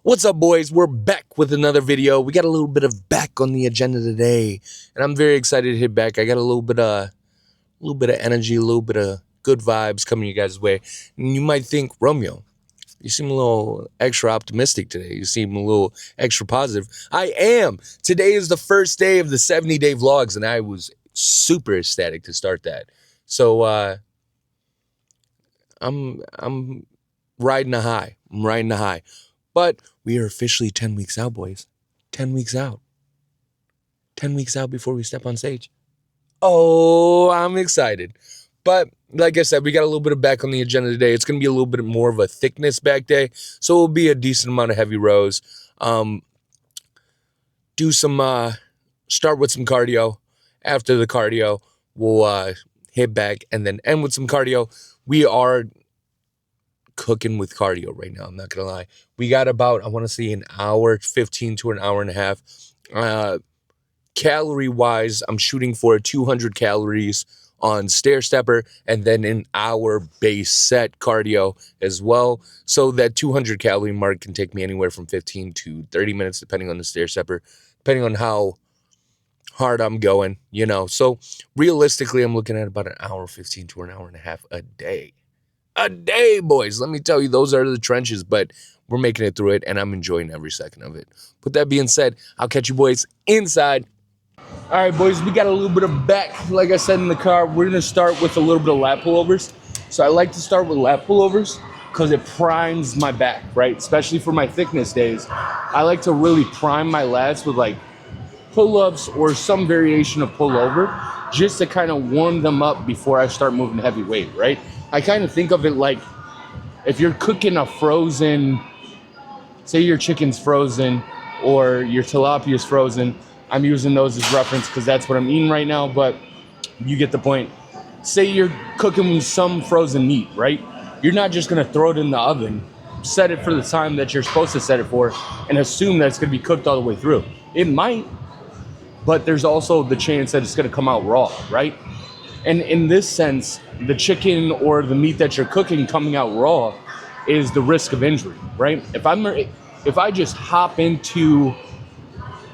What's up, boys? We're back with another video. We got a little bit of back on the agenda today, and I'm very excited to hit back. I got a little bit of energy, a little bit of good vibes coming you guys' way. And you might think, Romeo, you seem a little extra optimistic today. You seem a little extra positive. I am. Today is the first day of the 70-day vlogs, and I was super ecstatic to start that. So I'm riding a high. I'm riding a high. But we are officially 10 weeks out, boys. 10 weeks out. 10 weeks out before we step on stage. Oh, I'm excited. But like I said, we got a little bit of back on the agenda today. It's going to be a little bit more of a thickness back day. So it'll be a decent amount of heavy rows. Do some, start with some cardio. After the cardio, we'll hit back and then end with some cardio. We are cooking with cardio right now. I'm not gonna lie. We got about, I want to say, an hour 15 to an hour and a half. Calorie wise, I'm shooting for 200 calories on stair stepper and then an hour base set cardio as well. So that 200 calorie mark can take me anywhere from 15 to 30 minutes, depending on the stair stepper, depending on how hard I'm going, you know. So realistically, I'm looking at about an hour 15 to an hour and a half a day. A day, boys. Let me tell you, those are the trenches, but we're making it through it, and I'm enjoying every second of it. With that being said, I'll catch you boys inside. All right, boys, we got a little bit of back, like I said, in the car. We're going to start with a little bit of lat pullovers. So I like to start with lat pullovers because it primes my back, right? Especially for my thickness days. I like to really prime my lats with like pull-ups or some variation of pullover just to kind of warm them up before I start moving heavy weight, right? I kind of think of it like if you're cooking a frozen, say your chicken's frozen or your tilapia's frozen. I'm using those as reference because that's what I'm eating right now, but you get the point. Say you're cooking some frozen meat, right? You're not just going to throw it in the oven, set it for the time that you're supposed to set it for, and assume that it's going to be cooked all the way through. It might, but there's also the chance that it's going to come out raw, right? And in this sense, the chicken or the meat that you're cooking coming out raw is the risk of injury, right? If I just hop into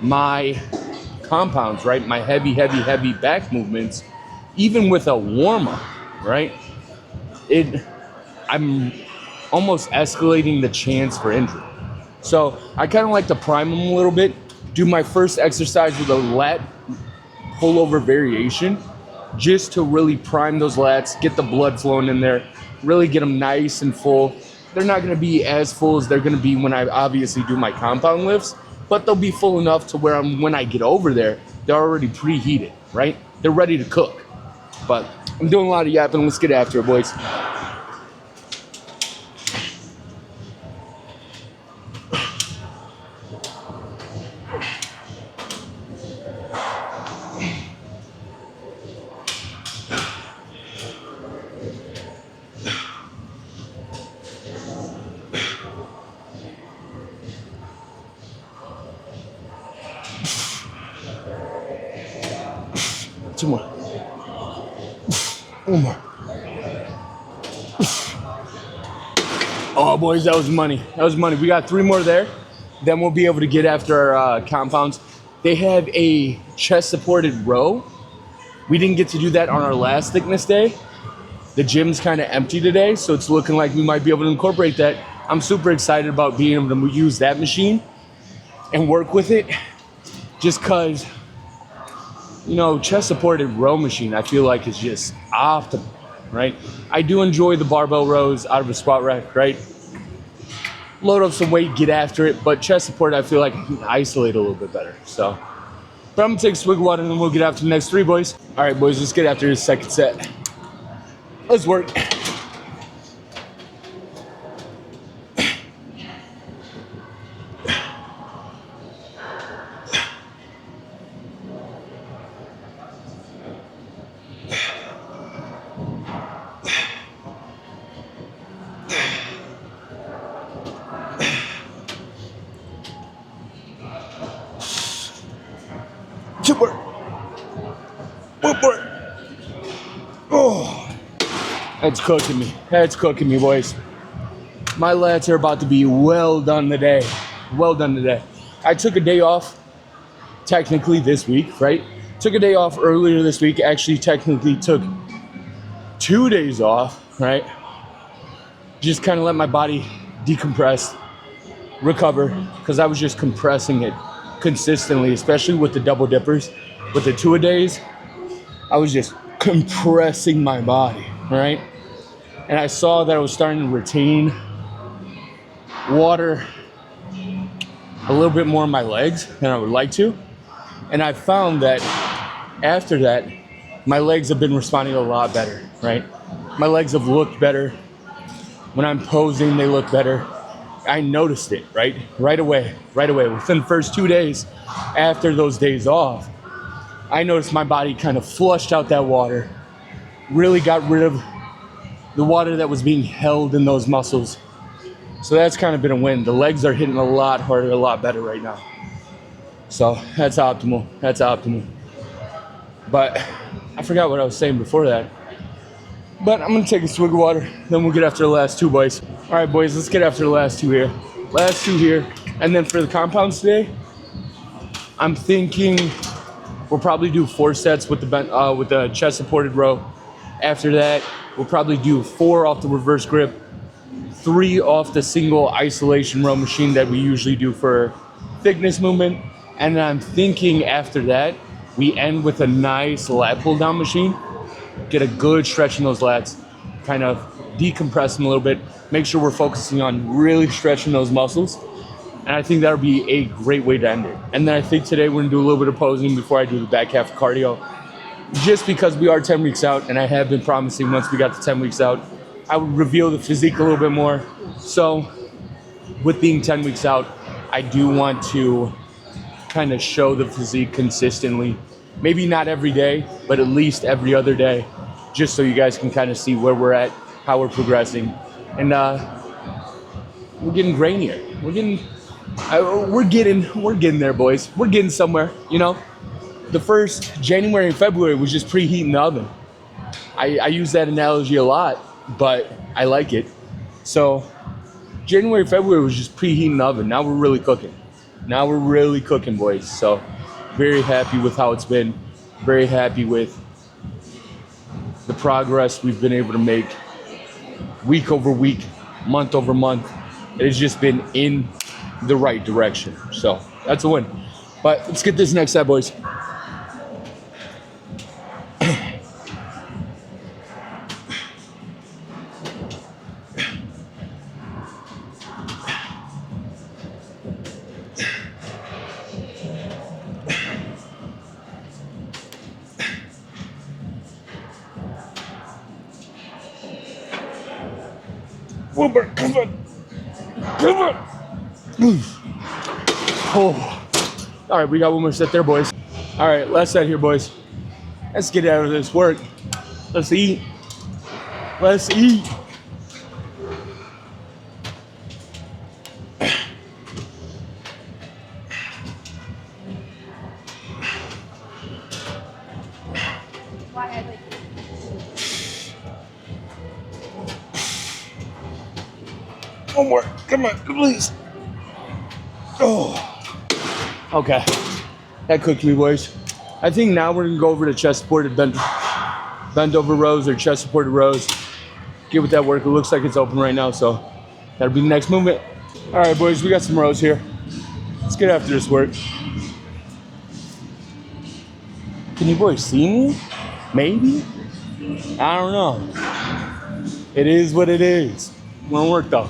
my compounds, right, my heavy back movements, even with a warm-up, right, I'm almost escalating the chance for injury. So I kind of like to prime them a little bit, do my first exercise with a lat pullover variation, just to really prime those lats, get the blood flowing in there, really get them nice and full. They're not going to be as full as they're going to be when I obviously do my compound lifts, but they'll be full enough to where when I get over there, they're already preheated, right? They're ready to cook. But I'm doing a lot of yapping. Let's get after it, boys. Two more. One more. Oh, boys, that was money. That was money. We got 3 more there. Then we'll be able to get after our compounds. They have a chest-supported row. We didn't get to do that on our last thickness day. The gym's kind of empty today, so it's looking like we might be able to incorporate that. I'm super excited about being able to use that machine and work with it just because, you know, chest-supported row machine, I feel like is just optimal, right? I do enjoy the barbell rows out of a squat rack, right? Load up some weight, get after it, but chest support, I feel like I can isolate a little bit better, so. But I'm gonna take a swig of water and then we'll get after the next 3, boys. All right, boys, let's get after this second set. Let's work. Good work. Good work. Oh, that's cooking me. That's cooking me, boys. My lats are about to be well done today. Well done today. I took a day off, technically this week, right? Took a day off earlier this week. Actually, technically took 2 days off, right? Just kind of let my body decompress, recover, because I was just compressing it consistently, especially with the double dippers. With the 2-a-days, I was just compressing my body, right? And I saw that I was starting to retain water a little bit more in my legs than I would like to. And I found that after that, my legs have been responding a lot better, right? My legs have looked better. When I'm posing, they look better. I noticed it, right? Right away. Within the first 2 days after those days off, I noticed my body kind of flushed out that water, really got rid of the water that was being held in those muscles. So that's kind of been a win. The legs are hitting a lot harder, a lot better right now. So that's optimal. But I forgot what I was saying before that. But I'm gonna take a swig of water, then we'll get after the last two, boys. All right, boys, let's get after the last two here. And then for the compounds today, I'm thinking we'll probably do 4 sets with the chest supported row. After that, we'll probably do 4 off the reverse grip, 3 off the single isolation row machine that we usually do for thickness movement. And then I'm thinking after that, we end with a nice lat pull down machine. Get a good stretch in those lats, kind of decompress them a little bit, make sure we're focusing on really stretching those muscles. And I think that would be a great way to end it. And then I think today we're gonna do a little bit of posing before I do the back half of cardio. Just because we are 10 weeks out, and I have been promising once we got to 10 weeks out, I would reveal the physique a little bit more. So with being 10 weeks out, I do want to kind of show the physique consistently. Maybe not every day, but at least every other day, just so you guys can kind of see where we're at, how we're progressing. And we're getting grainier. We're getting there, boys. We're getting somewhere, you know? The first January and February was just preheating the oven. I use that analogy a lot, but I like it. So January, February was just preheating the oven. Now we're really cooking. Boys. So very happy with how it's been. Very happy with the progress we've been able to make week over week, month over month. It has just been in the right direction. So that's a win. But let's get this next set, boys. Wilbur, come on. Oh. All right, we got one more set there, boys. All right, last set here, boys. Let's get out of this work. Let's eat. One more. Come on, please. Oh. Okay. That cooked me, boys. I think now we're going to go over to chest supported bent over rows or chest supported rows. Get with that work. It looks like it's open right now, so that'll be the next movement. All right, boys, we got some rows here. Let's get after this work. Can you boys see me? Maybe? I don't know. It is what it is. Won't work though.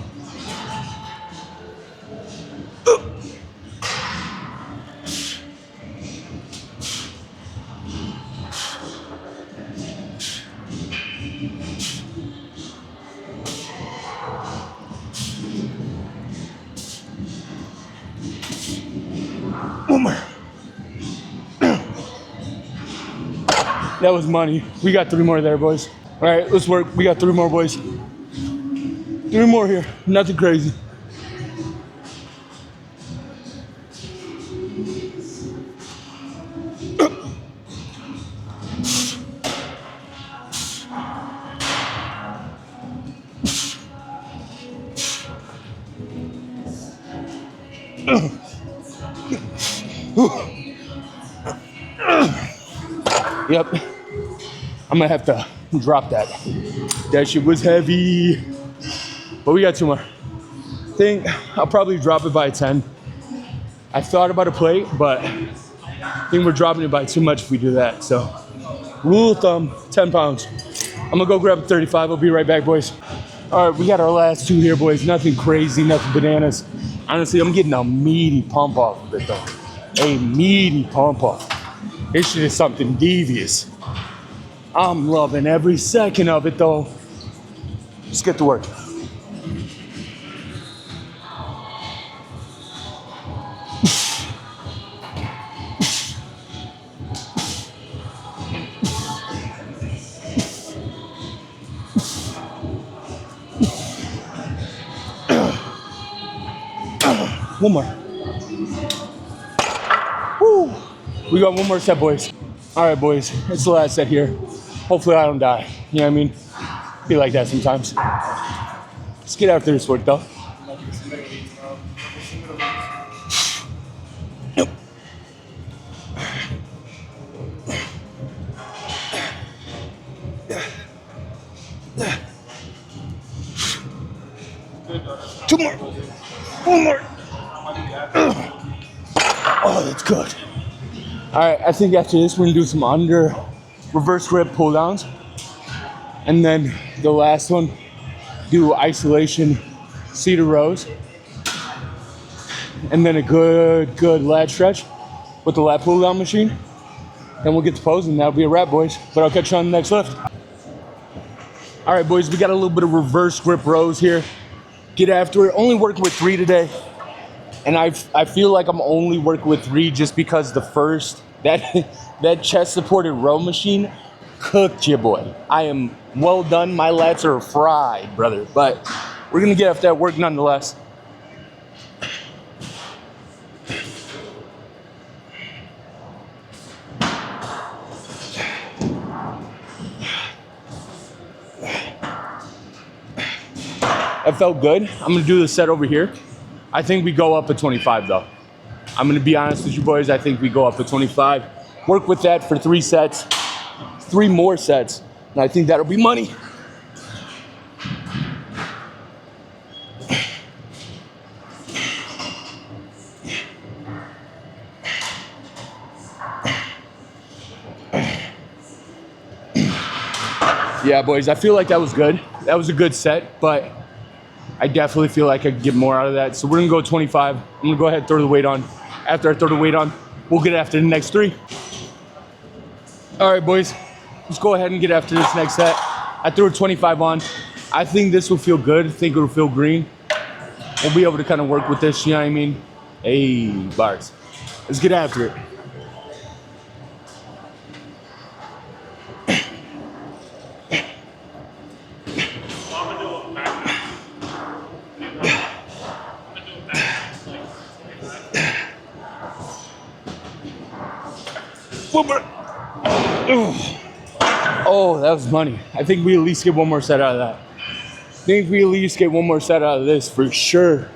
That was money. We got 3 more there, boys. All right, let's work. We got 3 more, boys. 3 more here. Nothing crazy. Yep. I'm gonna have to drop that. That shit was heavy. But we got 2 more. Think I'll probably drop it by 10. I thought about a plate, but I think we're dropping it by too much if we do that. So, rule of thumb, 10 pounds. I'm gonna go grab 35. I'll be right back, boys. All right, we got our last 2 here, boys. Nothing crazy, nothing bananas. Honestly, I'm getting a meaty pump off of it, though. A meaty pump off. This shit is something devious. I'm loving every second of it, though. Let's get to work. One more. Woo. We got 1 more set, boys. All right, boys. It's the last set here. Hopefully I don't die. You know what I mean? Be like that sometimes. Let's get after this work, though. Nope. 2 more. 1 more. Oh, that's good. All right, I think after this, we're gonna do some under reverse grip pull downs. And then the last one, do isolation cedar rows. And then a good lat stretch with the lat pull down machine. Then we'll get to pose and that'll be a wrap, boys. But I'll catch you on the next lift. All right, boys, we got a little bit of reverse grip rows here. Get after it. Only working with 3 today. And I feel like I'm only working with 3 just because the first, that chest supported row machine cooked you, boy. I am well done. My lats are fried, brother. But we're gonna get after that work nonetheless. That felt good. I'm gonna do the set over here. I think we go up at 25 though. I'm gonna be honest with you boys, I think we go up at 25. Work with that for 3 sets, 3 more sets, and I think that'll be money. Yeah, boys, I feel like that was good. That was a good set, but I definitely feel like I could get more out of that. So we're gonna go 25. I'm gonna go ahead and throw the weight on. After I throw the weight on, we'll get after the next 3. All right, boys, let's go ahead and get after this next set. I threw a 25 on. I think this will feel good. I think it'll feel green. We'll be able to kind of work with this, you know what I mean? Hey, bars. Let's get after it. Oh, that was money. I think we at least get 1 more set out of that. I think we at least get 1 more set out of this for sure.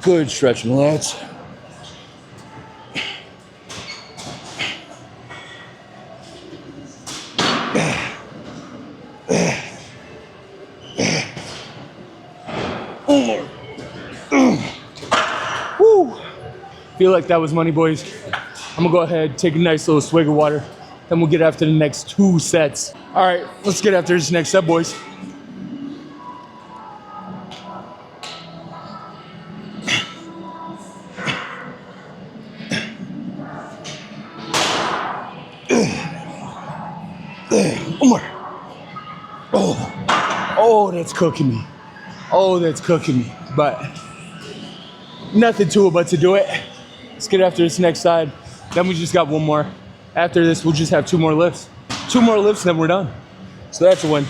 Good stretching, lads. One more. Woo. Feel like that was money, boys. I'm gonna go ahead, take a nice little swig of water, then we'll get after the next 2 sets. All right, let's get after this next set, boys. One more. Oh, that's cooking me. Oh, that's cooking me. But nothing to it but to do it. Let's get after this next side. Then we just got 1 more. After this, we'll just have 2 more lifts. 2 more lifts, and then we're done. So that's a win.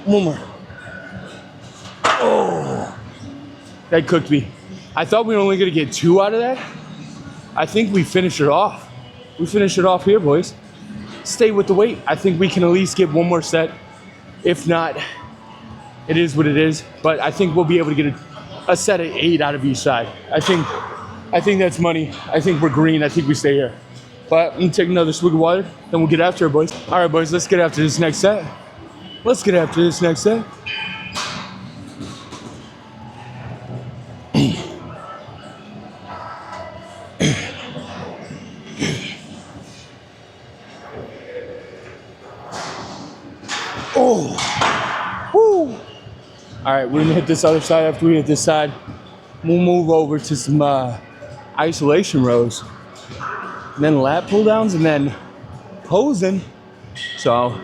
One more. Oh, That cooked me. I thought we were only gonna get 2 out of that. I think we finished it off. We finished it off here, boys. Stay with the weight. I think we can at least get one more set. If not, it is what it is. But I think we'll be able to get a set of 8 out of each side. I think that's money. I think we're green. I think we stay here. But I'm gonna take another swig of water, then we'll get after it, boys. All right, boys, let's get after this next set. Let's get after this next set. Oh, woo. All right, we're gonna hit this other side. After we hit this side, we'll move over to some isolation rows, and then lat pull downs, and then posing. So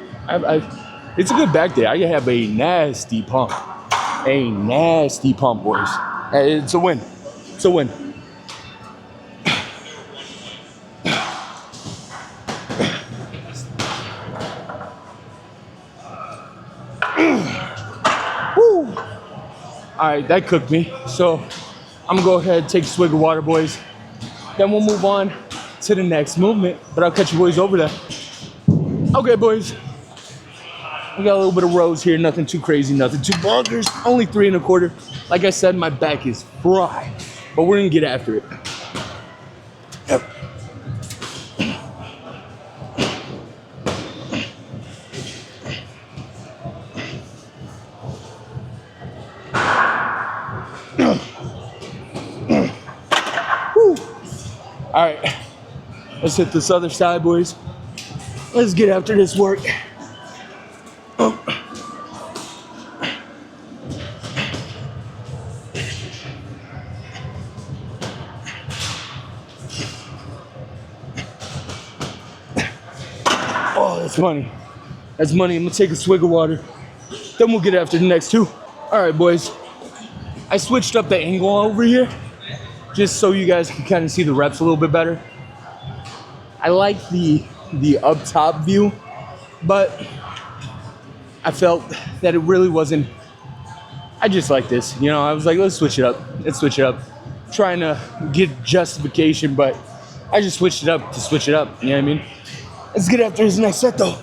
it's a good back day. I have a nasty pump, boys. It's a win. It's a win. Woo. All right, that cooked me. So I'm gonna go ahead and take a swig of water, boys. Then we'll move on to the next movement. But I'll catch you boys over there. Okay, boys. We got a little bit of rows here. Nothing too crazy, nothing too bonkers. Only 3 1/4. Like I said, my back is fried. But we're gonna get after it. Yep. All right, let's hit this other side, boys. Let's get after this work. Oh, that's money. That's money. I'm gonna take a swig of water. Then we'll get after the next 2. All right, boys. I switched up the angle over here just so you guys can kind of see the reps a little bit better. I like the up top view, but I felt that it really wasn't. I just like this, you know. I was like, let's switch it up. Let's switch it up. Trying to get justification, but I just switched it up to switch it up. You know what I mean? Let's get after this next set, though.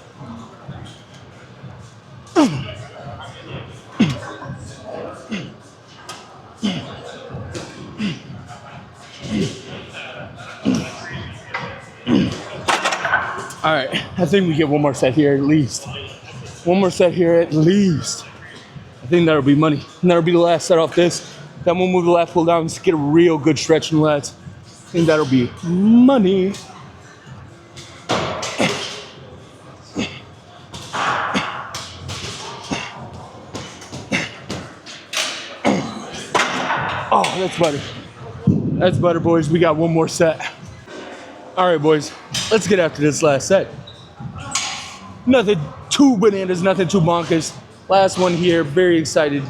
All right, I think we get one more set here at least. One more set here at least. I think that'll be money. And that'll be the last set off this. Then we'll move the lat pull down to get a real good stretch in the lats. I think that'll be money. Oh, that's butter. That's butter, boys. We got one more set. All right, boys. Let's get after this last set. Nothing too bananas, nothing too bonkers. Last one here. Very excited.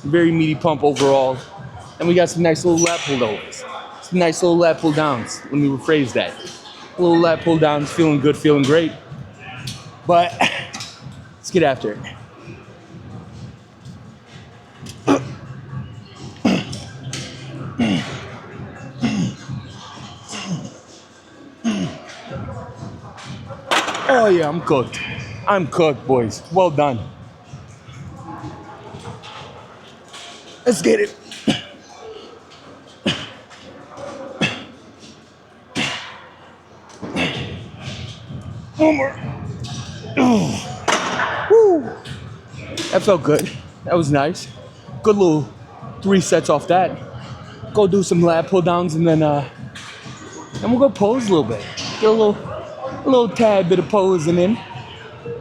Very meaty pump overall. And we got some nice little lat pull downs. Some nice little lat pull downs. Let me rephrase that. Little lat pull downs. Feeling good, feeling great. But let's get after it. Oh yeah, I'm cooked. I'm cooked, boys. Well done. Let's get it. One more. Woo. That felt good. That was nice. Good little 3 sets off that. Go do some lat pull downs and then we'll go pose a little bit. Get a little tad bit of posing in.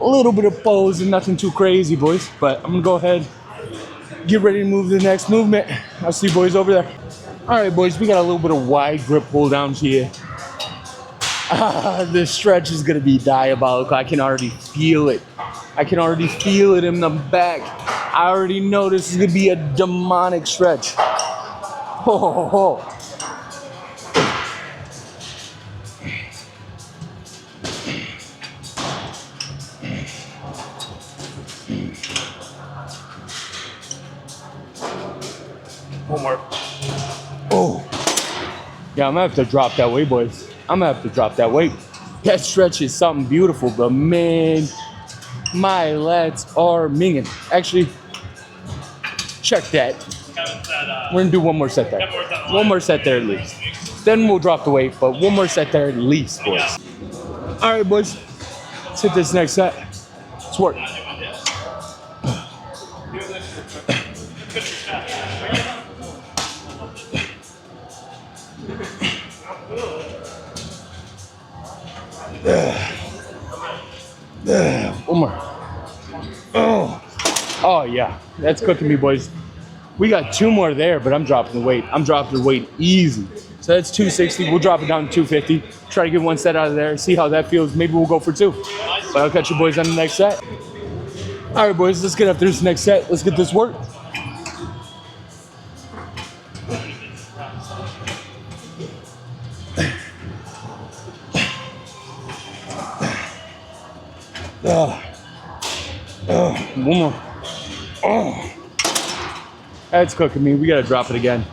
A little bit of posing, nothing too crazy, boys. But I'm gonna go ahead, get ready to move to the next movement. I'll see you boys over there. All right, boys, we got a little bit of wide grip pull downs here. This stretch is gonna be diabolical. I can already feel it. I can already feel it in the back. I already know this is gonna be a demonic stretch. Ho, ho, ho, ho. One more. Oh. Yeah, I'm gonna have to drop that weight, boys. I'm gonna have to drop that weight. That stretch is something beautiful, but man, my lats are minging. Actually, check that. We're gonna do one more set there. One more set there at least. Then we'll drop the weight, but one more set there at least, boys. All right, boys. Let's hit this next set. Let's work. One more. Oh yeah, that's cooking me, boys. We got two more there, but I'm dropping the weight. I'm dropping the weight easy. So that's 260. We'll drop it down to 250. Try to get one set out of there. See how that feels. Maybe we'll go for two. But I'll catch you boys on the next set. All right, boys. Let's get after this next set. Let's get this work. One more. That's cooking me. We gotta drop it again.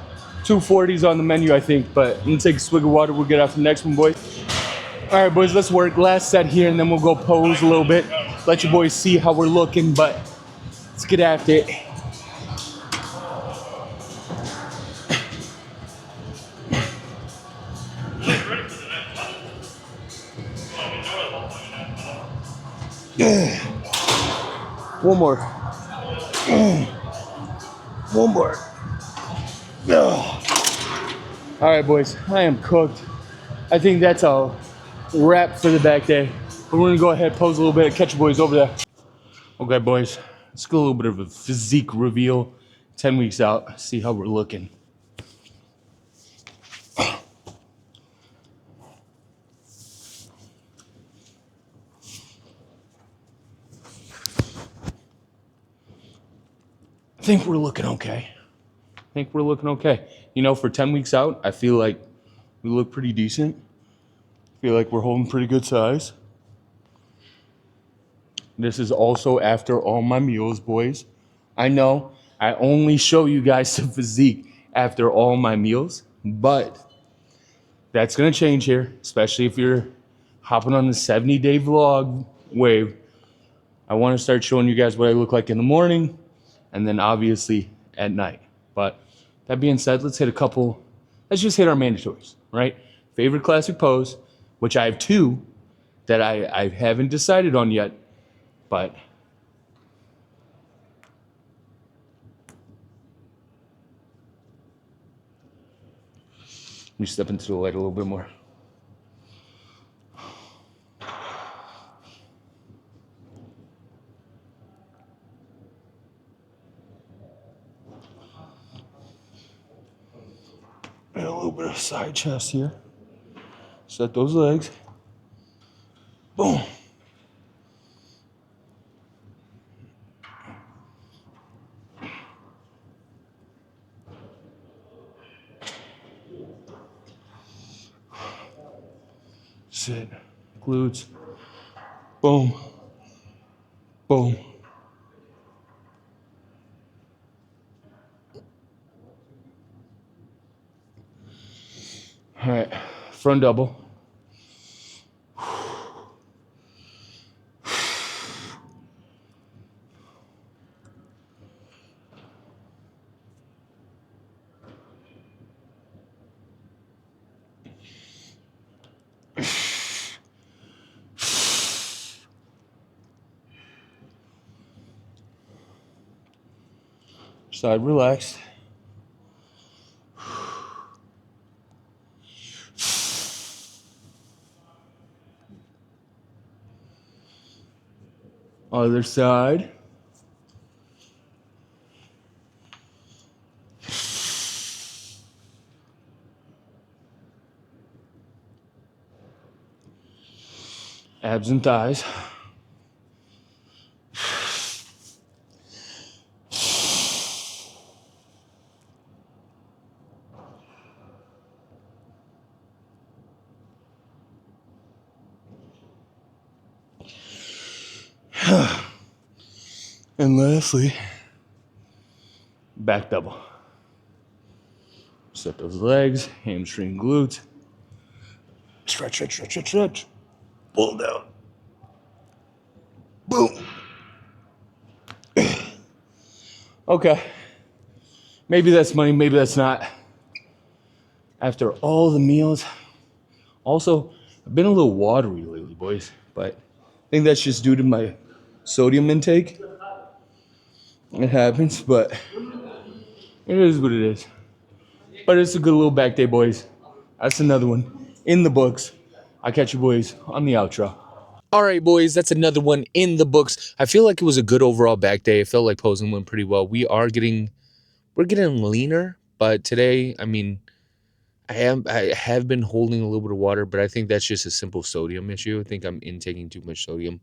240s on the menu, I think, but I'm gonna take a swig of water. We'll get after the next one, boys. All right, boys, let's work. Last set here, and then we'll go pose a little bit. Let you boys see how we're looking, but let's get after it. One more. One more. All right, boys, I am cooked. I think that's a wrap for the back day. But we're gonna go ahead, pose a little bit, catch you boys over there. Okay, boys, let's get a little bit of a physique reveal. 10 weeks out, see how we're looking. I think we're looking okay. You know, for 10 weeks out, I feel like we look pretty decent. I feel like we're holding pretty good size. This is also after all my meals, boys. I know I only show you guys the physique after all my meals, but that's gonna change here, especially if you're hopping on the 70-day vlog wave. I wanna start showing you guys what I look like in the morning and then obviously at night. But that being said, let's just hit our mandatories, right? Favorite classic pose, which I have two that I haven't decided on yet, but let me step into the light a little bit more. And a little bit of side chest here. Set those legs. Boom. Sit. Glutes. Boom. Boom. All right. Front double. Side relaxed. Other side. Abs and thighs. And lastly, back double. Set those legs, hamstring, glutes. Stretch, stretch, stretch, stretch, stretch. Pull down. Boom. Okay. Maybe that's money, maybe that's not. After all the meals. Also, I've been a little watery lately, boys, but I think that's just due to my sodium intake. It happens, but it is what it is. But it's a good little back day, boys. That's another one in the books. I'll catch you boys on the outro. All right, boys, that's another one in the books. I feel like it was a good overall back day. I felt like posing went pretty well. We're getting leaner, but today, I mean, I have been holding a little bit of water, but I think that's just a simple sodium issue. I think I'm intaking too much sodium.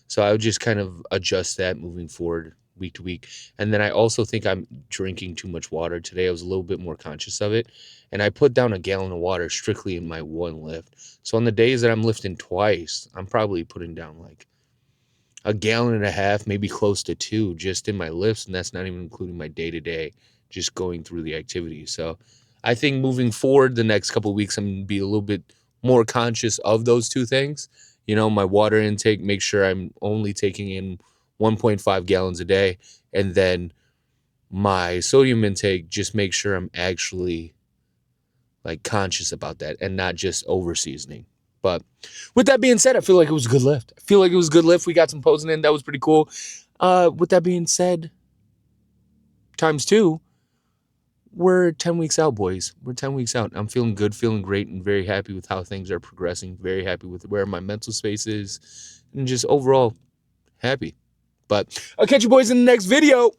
So I would just kind of adjust that moving forward week to week. And then I also think I'm drinking too much water. Today I was a little bit more conscious of it. And I put down a gallon of water strictly in my one lift. So on the days that I'm lifting twice, I'm probably putting down like a gallon and a half, maybe close to 2 just in my lifts. And that's not even including my day to day, just going through the activities. So I think moving forward the next couple of weeks, I'm going to be a little bit more conscious of those two things. You know, my water intake, make sure I'm only taking in 1.5 gallons a day. And then my sodium intake, just make sure I'm actually like conscious about that and not just over seasoning. But with that being said, I feel like it was a good lift. I feel like it was a good lift. We got some posing in. That was pretty cool. With that being said, times two, we're 10 weeks out, boys. We're 10 weeks out. I'm feeling good, feeling great, and very happy with how things are progressing. Very happy with where my mental space is, and just overall happy. But I'll catch you boys in the next video.